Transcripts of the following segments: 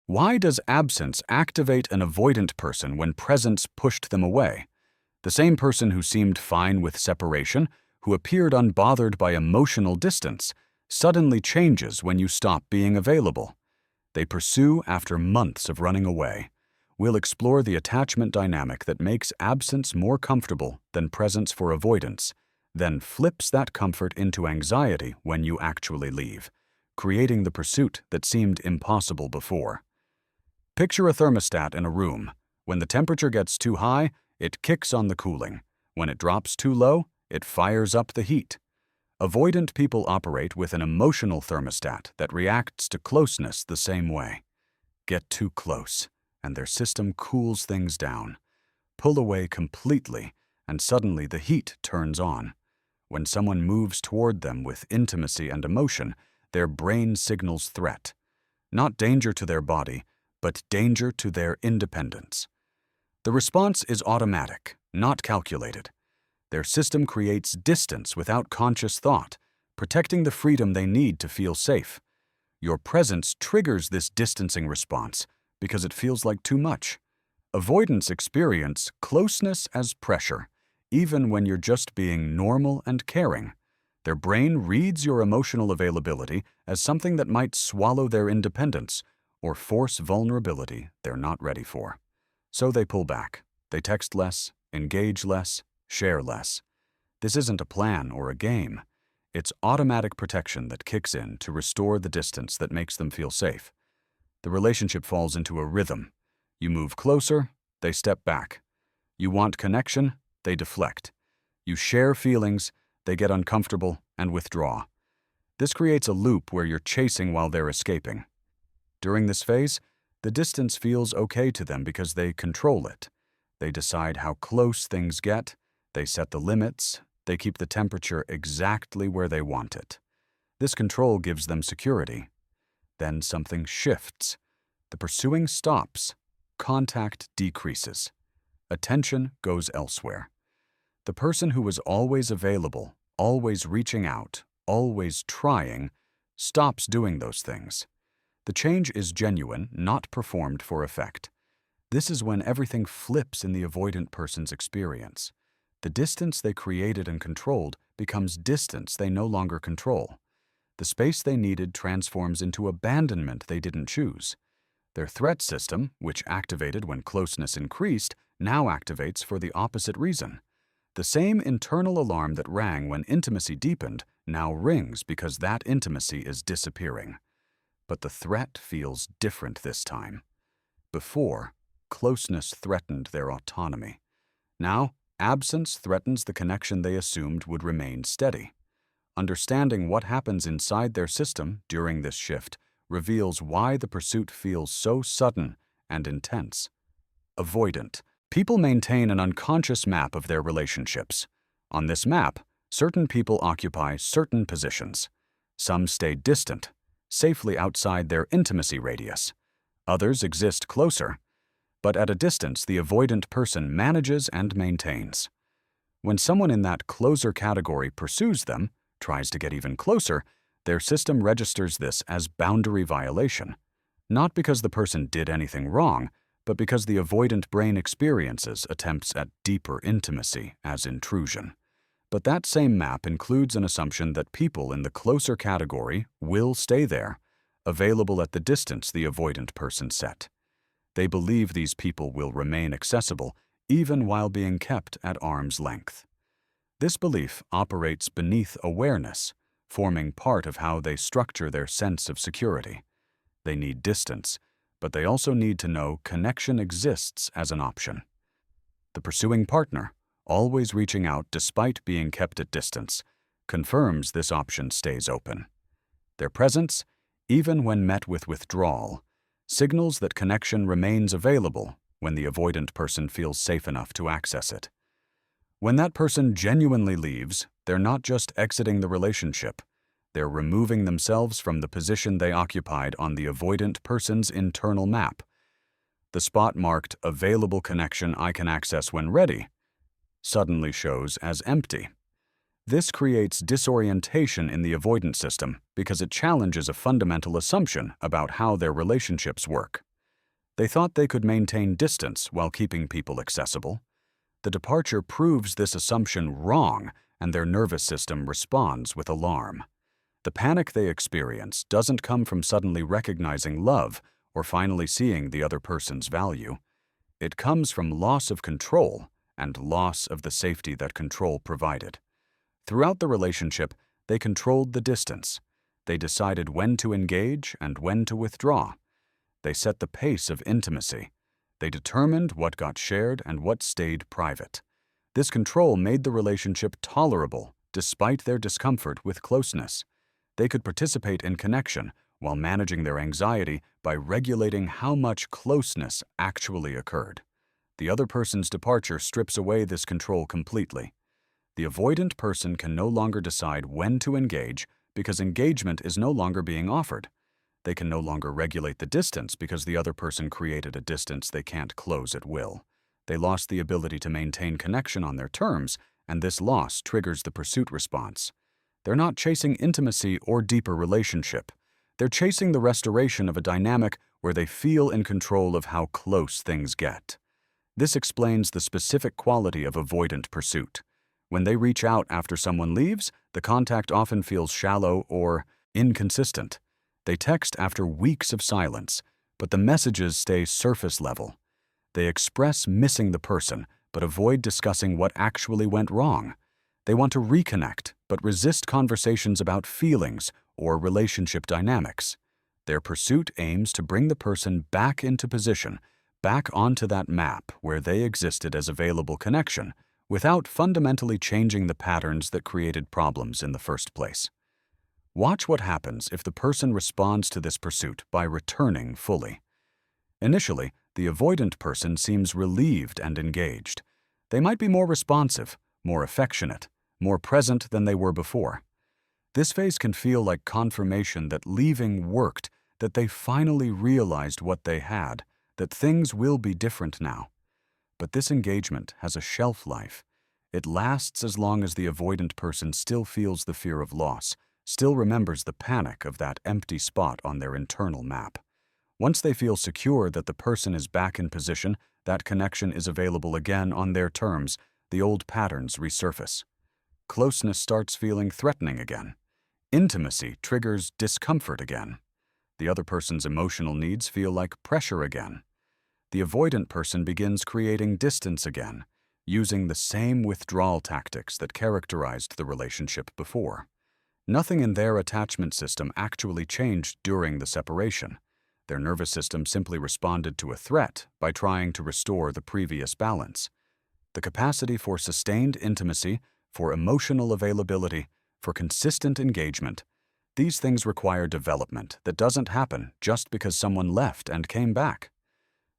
Why does absence activate an avoidant person when presence pushed them away? The same person who seemed fine with separation, who appeared unbothered by emotional distance, suddenly changes when you stop being available. They pursue after months of running away. We'll explore the attachment dynamic that makes absence more comfortable than presence for avoidance, then flips that comfort into anxiety when you actually leave, creating the pursuit that seemed impossible before. Picture a thermostat in a room. When the temperature gets too high, it kicks on the cooling. When it drops too low, it fires up the heat. Avoidant people operate with an emotional thermostat that reacts to closeness the same way. Get too close, and their system cools things down. Pull away completely, and suddenly the heat turns on. When someone moves toward them with intimacy and emotion, their brain signals threat. Not danger to their body, but danger to their independence. The response is automatic, not calculated. Their system creates distance without conscious thought, protecting the freedom they need to feel safe. Your presence triggers this distancing response because it feels like too much. Avoidants experience closeness as pressure, even when you're just being normal and caring. Their brain reads your emotional availability as something that might swallow their independence or force vulnerability they're not ready for. So they pull back. They text less, engage less, share less. This isn't a plan or a game. It's automatic protection that kicks in to restore the distance that makes them feel safe. The relationship falls into a rhythm. You move closer, they step back. You want connection, they deflect. You share feelings, they get uncomfortable and withdraw. This creates a loop where you're chasing while they're escaping. During this phase, the distance feels okay to them because they control it. They decide how close things get, they set the limits, they keep the temperature exactly where they want it. This control gives them security. Then something shifts. The pursuing stops. Contact decreases. Attention goes elsewhere. The person who was always available, always reaching out, always trying, stops doing those things. The change is genuine, not performed for effect. This is when everything flips in the avoidant person's experience. The distance they created and controlled becomes distance they no longer control. The space they needed transforms into abandonment they didn't choose. Their threat system, which activated when closeness increased, now activates for the opposite reason. The same internal alarm that rang when intimacy deepened now rings because that intimacy is disappearing. But the threat feels different this time. Before, closeness threatened their autonomy. Now, absence threatens the connection they assumed would remain steady. Understanding what happens inside their system during this shift reveals why the pursuit feels so sudden and intense. Avoidant. People maintain an unconscious map of their relationships. On this map, certain people occupy certain positions. Some stay distant, safely outside their intimacy radius. Others exist closer. But at a distance, the avoidant person manages and maintains. When someone in that closer category pursues them, tries to get even closer, their system registers this as boundary violation. Not because the person did anything wrong, but because the avoidant brain experiences attempts at deeper intimacy as intrusion. But that same map includes an assumption that people in the closer category will stay there, available at the distance the avoidant person set. They believe these people will remain accessible even while being kept at arm's length. This belief operates beneath awareness, forming part of how they structure their sense of security. They need distance, but they also need to know connection exists as an option. The pursuing partner, always reaching out despite being kept at distance, confirms this option stays open. Their presence, even when met with withdrawal, signals that connection remains available when the avoidant person feels safe enough to access it. When that person genuinely leaves, they're not just exiting the relationship, they're removing themselves from the position they occupied on the avoidant person's internal map. The spot marked "Available connection I can access when ready" suddenly shows as empty. This creates disorientation in the avoidant system because it challenges a fundamental assumption about how their relationships work. They thought they could maintain distance while keeping people accessible. The departure proves this assumption wrong, and their nervous system responds with alarm. The panic they experience doesn't come from suddenly recognizing love or finally seeing the other person's value. It comes from loss of control and loss of the safety that control provided. Throughout the relationship, they controlled the distance. They decided when to engage and when to withdraw. They set the pace of intimacy. They determined what got shared and what stayed private. This control made the relationship tolerable despite their discomfort with closeness. They could participate in connection while managing their anxiety by regulating how much closeness actually occurred. The other person's departure strips away this control completely. The avoidant person can no longer decide when to engage because engagement is no longer being offered. They can no longer regulate the distance because the other person created a distance they can't close at will. They lost the ability to maintain connection on their terms, and this loss triggers the pursuit response. They're not chasing intimacy or deeper relationship. They're chasing the restoration of a dynamic where they feel in control of how close things get. This explains the specific quality of avoidant pursuit. When they reach out after someone leaves, the contact often feels shallow or inconsistent. They text after weeks of silence, but the messages stay surface level. They express missing the person, but avoid discussing what actually went wrong. They want to reconnect, but resist conversations about feelings or relationship dynamics. Their pursuit aims to bring the person back into position, back onto that map where they existed as available connection, without fundamentally changing the patterns that created problems in the first place. Watch what happens if the person responds to this pursuit by returning fully. Initially, the avoidant person seems relieved and engaged. They might be more responsive, more affectionate, more present than they were before. This phase can feel like confirmation that leaving worked, that they finally realized what they had, that things will be different now. But this engagement has a shelf life. It lasts as long as the avoidant person still feels the fear of loss, still remembers the panic of that empty spot on their internal map. Once they feel secure that the person is back in position, that connection is available again on their terms, the old patterns resurface. Closeness starts feeling threatening again. Intimacy triggers discomfort again. The other person's emotional needs feel like pressure again. The avoidant person begins creating distance again, using the same withdrawal tactics that characterized the relationship before. Nothing in their attachment system actually changed during the separation. Their nervous system simply responded to a threat by trying to restore the previous balance. The capacity for sustained intimacy, for emotional availability, for consistent engagement, these things require development that doesn't happen just because someone left and came back.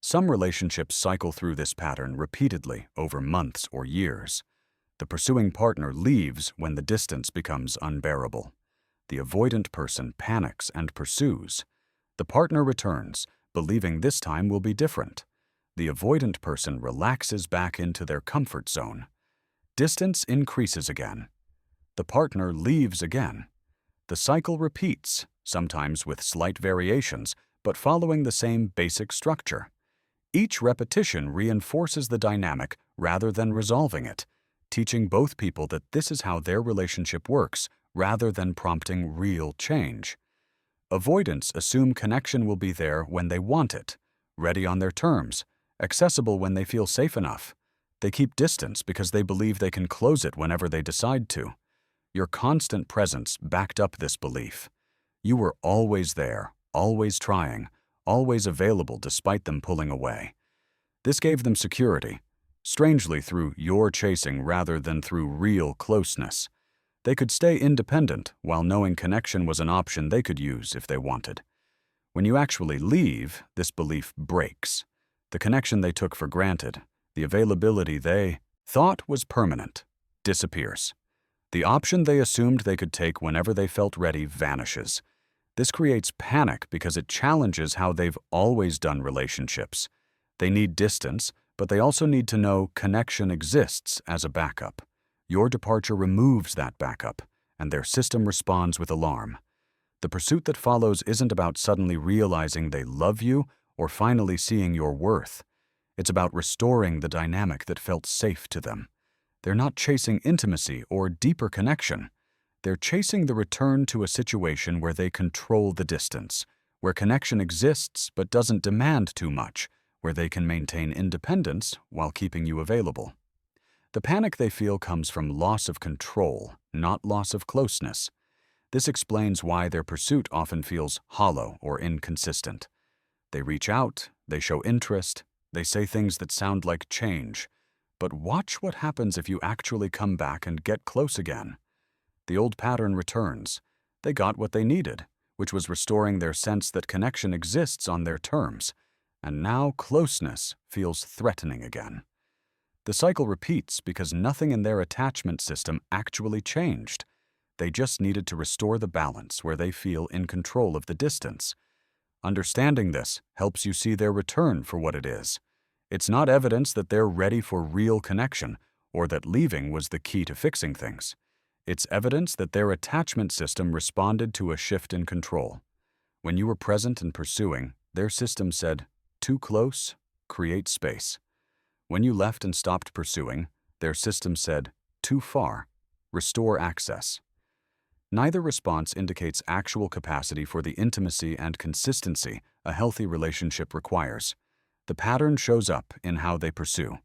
Some relationships cycle through this pattern repeatedly over months or years. The pursuing partner leaves when the distance becomes unbearable. The avoidant person panics and pursues. The partner returns, believing this time will be different. The avoidant person relaxes back into their comfort zone. Distance increases again. The partner leaves again. The cycle repeats, sometimes with slight variations, but following the same basic structure. Each repetition reinforces the dynamic rather than resolving it, teaching both people that this is how their relationship works rather than prompting real change. Avoidants assume connection will be there when they want it, ready on their terms, accessible when they feel safe enough. They keep distance because they believe they can close it whenever they decide to. Your constant presence backed up this belief. You were always there, always trying, always available despite them pulling away. This gave them security, strangely through your chasing rather than through real closeness. They could stay independent while knowing connection was an option they could use if they wanted. When you actually leave, this belief breaks. The connection they took for granted, the availability they thought was permanent, disappears. The option they assumed they could take whenever they felt ready vanishes. This creates panic because it challenges how they've always done relationships. They need distance, but they also need to know connection exists as a backup. Your departure removes that backup, and their system responds with alarm. The pursuit that follows isn't about suddenly realizing they love you or finally seeing your worth. It's about restoring the dynamic that felt safe to them. They're not chasing intimacy or deeper connection. They're chasing the return to a situation where they control the distance, where connection exists but doesn't demand too much, where they can maintain independence while keeping you available. The panic they feel comes from loss of control, not loss of closeness. This explains why their pursuit often feels hollow or inconsistent. They reach out, they show interest, they say things that sound like change. But watch what happens if you actually come back and get close again. The old pattern returns. They got what they needed, which was restoring their sense that connection exists on their terms. And now closeness feels threatening again. The cycle repeats because nothing in their attachment system actually changed. They just needed to restore the balance where they feel in control of the distance. Understanding this helps you see their return for what it is. It's not evidence that they're ready for real connection or that leaving was the key to fixing things. It's evidence that their attachment system responded to a shift in control. When you were present and pursuing, their system said, "Too close, create space." When you left and stopped pursuing, their system said, "Too far, restore access." Neither response indicates actual capacity for the intimacy and consistency a healthy relationship requires. The pattern shows up in how they pursue.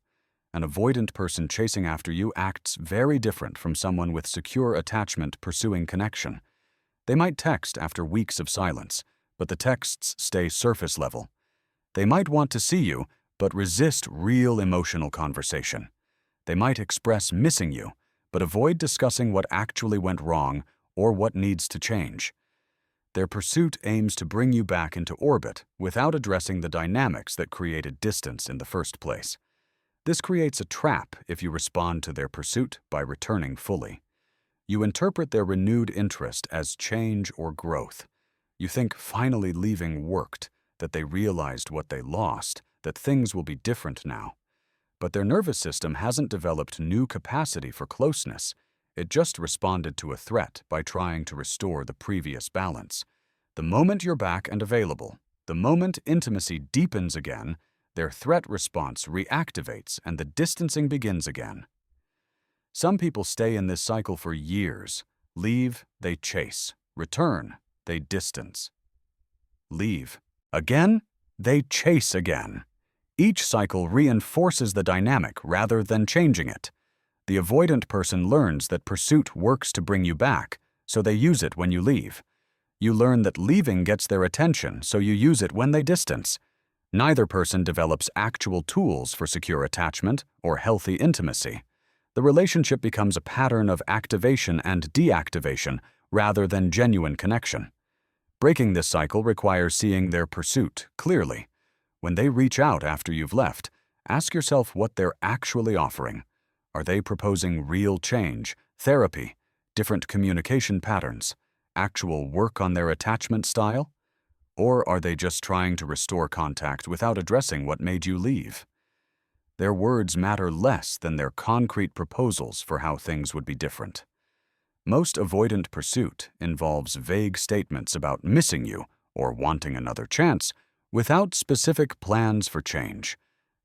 An avoidant person chasing after you acts very different from someone with secure attachment pursuing connection. They might text after weeks of silence, but the texts stay surface level. They might want to see you, but resist real emotional conversation. They might express missing you, but avoid discussing what actually went wrong or what needs to change. Their pursuit aims to bring you back into orbit without addressing the dynamics that created distance in the first place. This creates a trap if you respond to their pursuit by returning fully. You interpret their renewed interest as change or growth. You think finally leaving worked, that they realized what they lost, that things will be different now. But their nervous system hasn't developed new capacity for closeness. It just responded to a threat by trying to restore the previous balance. The moment you're back and available, the moment intimacy deepens again, their threat response reactivates and the distancing begins again. Some people stay in this cycle for years. Leave, they chase. Return, they distance. Leave. Again, they chase again. Each cycle reinforces the dynamic rather than changing it. The avoidant person learns that pursuit works to bring you back, so they use it when you leave. You learn that leaving gets their attention, so you use it when they distance. Neither person develops actual tools for secure attachment or healthy intimacy. The relationship becomes a pattern of activation and deactivation rather than genuine connection. Breaking this cycle requires seeing their pursuit clearly. When they reach out after you've left, ask yourself what they're actually offering. Are they proposing real change, therapy, different communication patterns, actual work on their attachment style? Or are they just trying to restore contact without addressing what made you leave? Their words matter less than their concrete proposals for how things would be different. Most avoidant pursuit involves vague statements about missing you or wanting another chance without specific plans for change.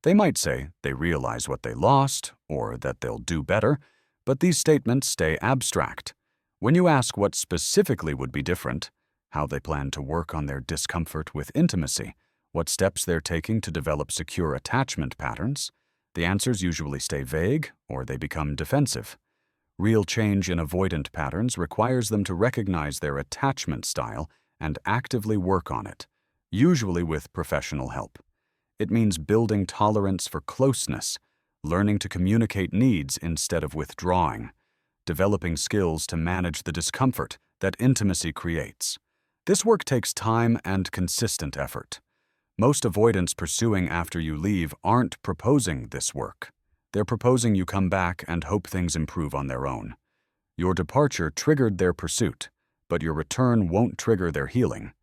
They might say they realize what they lost or that they'll do better, but these statements stay abstract. When you ask what specifically would be different, how they plan to work on their discomfort with intimacy, what steps they're taking to develop secure attachment patterns, the answers usually stay vague or they become defensive. Real change in avoidant patterns requires them to recognize their attachment style and actively work on it, usually with professional help. It means building tolerance for closeness, learning to communicate needs instead of withdrawing, developing skills to manage the discomfort that intimacy creates. This work takes time and consistent effort. Most avoidants pursuing after you leave aren't proposing this work. They're proposing you come back and hope things improve on their own. Your departure triggered their pursuit, but your return won't trigger their healing.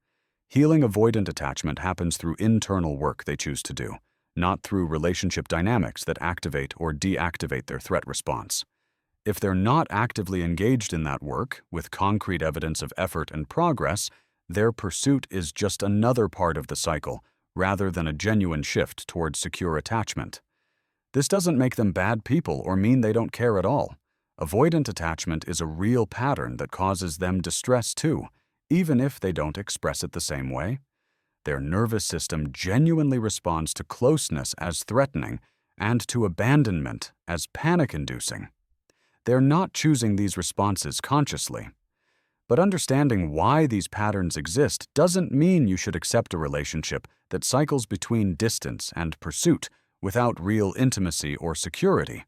Healing avoidant attachment happens through internal work they choose to do, not through relationship dynamics that activate or deactivate their threat response. If they're not actively engaged in that work, with concrete evidence of effort and progress, their pursuit is just another part of the cycle, rather than a genuine shift towards secure attachment. This doesn't make them bad people or mean they don't care at all. Avoidant attachment is a real pattern that causes them distress too, even if they don't express it the same way. Their nervous system genuinely responds to closeness as threatening and to abandonment as panic-inducing. They're not choosing these responses consciously. But understanding why these patterns exist doesn't mean you should accept a relationship that cycles between distance and pursuit without real intimacy or security.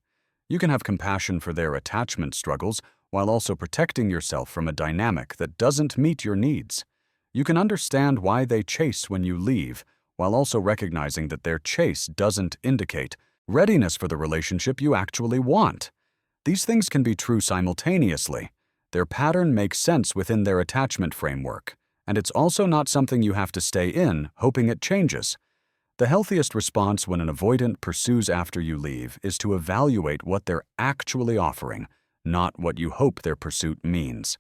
You can have compassion for their attachment struggles while also protecting yourself from a dynamic that doesn't meet your needs. You can understand why they chase when you leave, while also recognizing that their chase doesn't indicate readiness for the relationship you actually want. These things can be true simultaneously. Their pattern makes sense within their attachment framework, and it's also not something you have to stay in, hoping it changes. The healthiest response when an avoidant pursues after you leave is to evaluate what they're actually offering, not what you hope their pursuit means.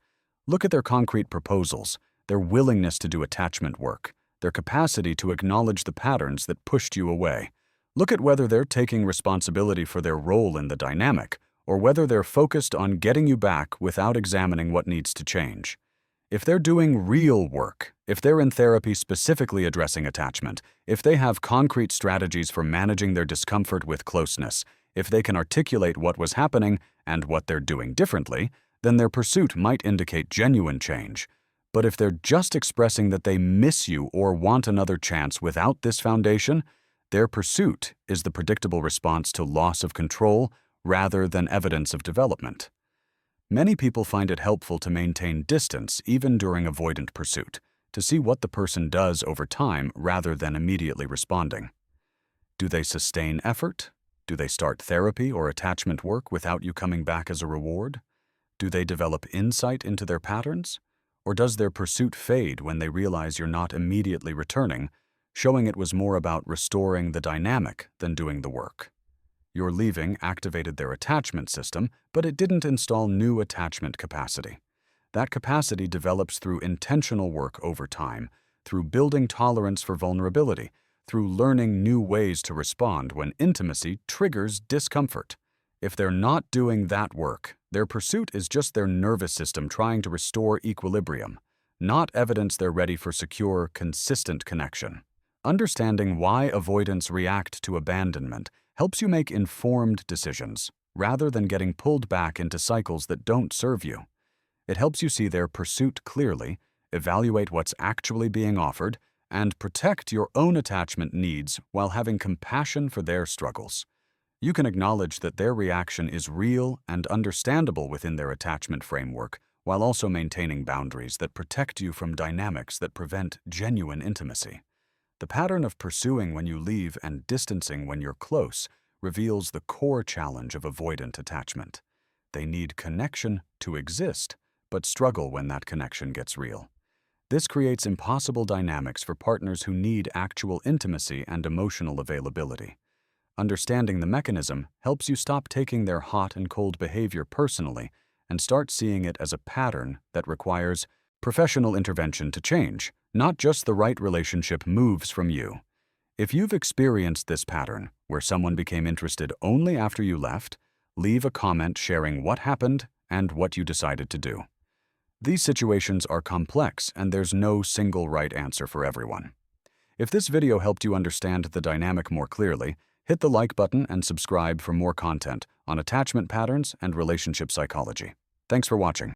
Look at their concrete proposals, their willingness to do attachment work, their capacity to acknowledge the patterns that pushed you away. Look at whether they're taking responsibility for their role in the dynamic, or whether they're focused on getting you back without examining what needs to change. If they're doing real work, if they're in therapy specifically addressing attachment, if they have concrete strategies for managing their discomfort with closeness, if they can articulate what was happening and what they're doing differently, then their pursuit might indicate genuine change. But if they're just expressing that they miss you or want another chance without this foundation, their pursuit is the predictable response to loss of control rather than evidence of development. Many people find it helpful to maintain distance even during avoidant pursuit, to see what the person does over time rather than immediately responding. Do they sustain effort? Do they start therapy or attachment work without you coming back as a reward? Do they develop insight into their patterns? Or does their pursuit fade when they realize you're not immediately returning, showing it was more about restoring the dynamic than doing the work? Your leaving activated their attachment system, but it didn't install new attachment capacity. That capacity develops through intentional work over time, through building tolerance for vulnerability, through learning new ways to respond when intimacy triggers discomfort. If they're not doing that work, their pursuit is just their nervous system trying to restore equilibrium, not evidence they're ready for secure, consistent connection. Understanding why avoidants react to abandonment helps you make informed decisions, rather than getting pulled back into cycles that don't serve you. It helps you see their pursuit clearly, evaluate what's actually being offered, and protect your own attachment needs while having compassion for their struggles. You can acknowledge that their reaction is real and understandable within their attachment framework, while also maintaining boundaries that protect you from dynamics that prevent genuine intimacy. The pattern of pursuing when you leave and distancing when you're close reveals the core challenge of avoidant attachment. They need connection to exist, but struggle when that connection gets real. This creates impossible dynamics for partners who need actual intimacy and emotional availability. Understanding the mechanism helps you stop taking their hot and cold behavior personally and start seeing it as a pattern that requires professional intervention to change, not just the right relationship moves from you. If you've experienced this pattern, where someone became interested only after you left, leave a comment sharing what happened and what you decided to do. These situations are complex and there's no single right answer for everyone. If this video helped you understand the dynamic more clearly, hit the like button and subscribe for more content on attachment patterns and relationship psychology. Thanks for watching.